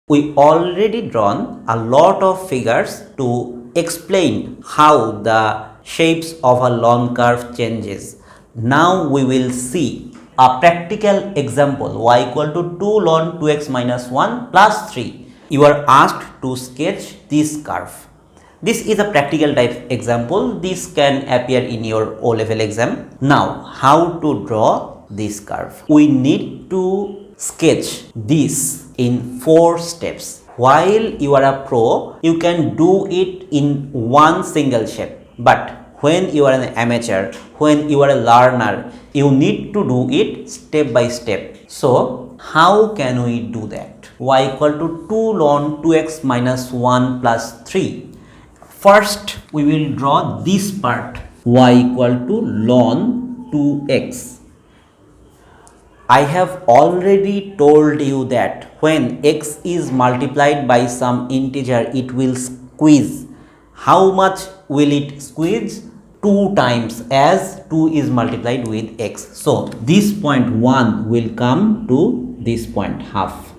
We already drawn a lot of figures to explain how the shapes of a lawn curve changes. Now we will see a practical example y equal to 2 ln 2x minus 1 plus 3. You are asked to sketch this curve. This is a practical type example. This can appear in your O-level exam. Now, how to draw this curve? We need to sketch this in 4 steps. While you are a pro, you can do it in one single shape. But when you are an amateur, when you are a learner, you need to do it step by step. So, how can we do that? Y equal to 2 ln 2x minus 1 plus 3. First, we will draw this part, y equal to ln 2x. I have already told you that when x is multiplied by some integer, it will squeeze. How much will it squeeze? 2 times, as 2 is multiplied with x. So, this point 1 will come to this point half.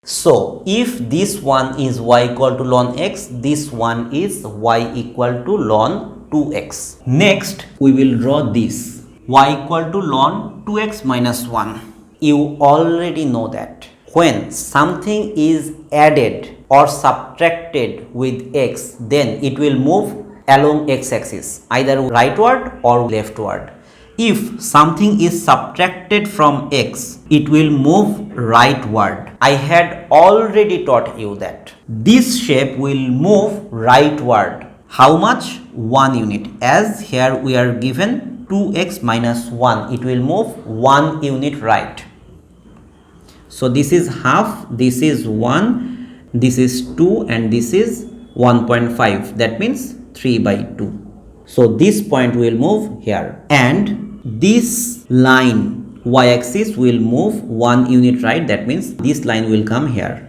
So, if this one is y equal to ln x, this one is y equal to ln 2x. Next, we will draw this y equal to ln 2x minus 1. You already know that when something is added or subtracted with x, then it will move along x-axis, either rightward or leftward. If something is subtracted from x, it will move rightward. I had already taught you that this shape will move rightward. How much? 1 unit. As here we are given 2x minus 1, it will move 1 unit right. So this is half, this is 1, this is 2 and this is 1.5. That means 3 by 2. So this point will move here and this line y-axis will move 1 unit right. That means this line will come here.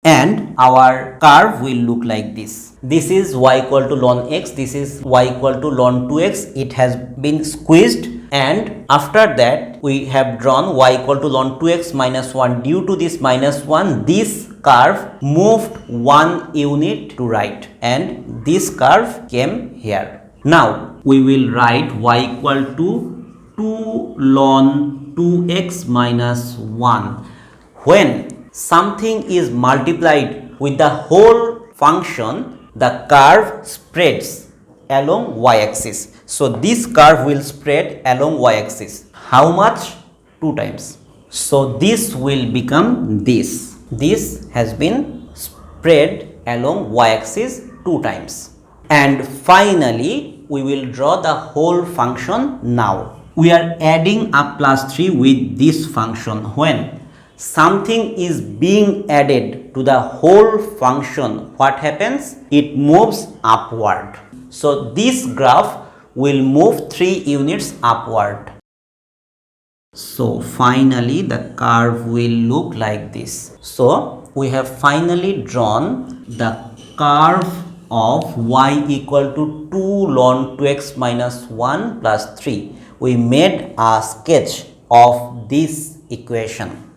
And our curve will look like this. This is y equal to ln x, this is y equal to ln 2x. It has been squeezed and after that we have drawn y equal to ln 2x minus 1. Due to this minus 1, this curve moved 1 unit to right and this curve came here. Now we will write y equal to 2 ln 2x minus 1. When something is multiplied with the whole function, the curve spreads along y-axis. So this curve will spread along y-axis. How much? 2 times. So this will become this. This has been spread along y-axis 2 times. And finally, we will draw the whole function now. We are adding a plus 3 with this function. When something is being added to the whole function, what happens? It moves upward. So this graph will move 3 units upward. So finally the curve will look like this. So we have finally drawn the curve of y equal to 2 ln 2x minus 1 plus 3. We made a sketch of this equation.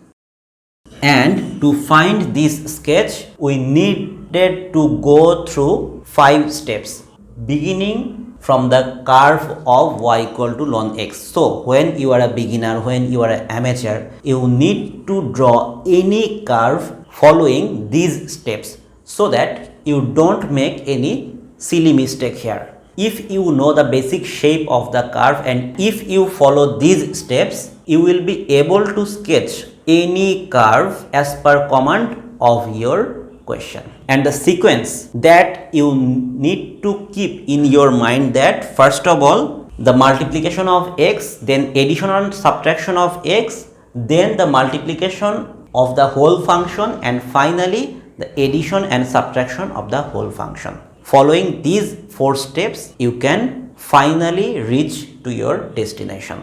And to find this sketch, we needed to go through 5 steps, beginning from the curve of y equal to ln x. So, when you are a beginner, when you are an amateur, you need to draw any curve following these steps so that you don't make any silly mistake here. If you know the basic shape of the curve and if you follow these steps, you will be able to sketch any curve as per command of your question. And the sequence that you need to keep in your mind that first of all the multiplication of x, then addition and subtraction of x, then the multiplication of the whole function and finally the addition and subtraction of the whole function. Following these 4 steps, you can finally reach to your destination.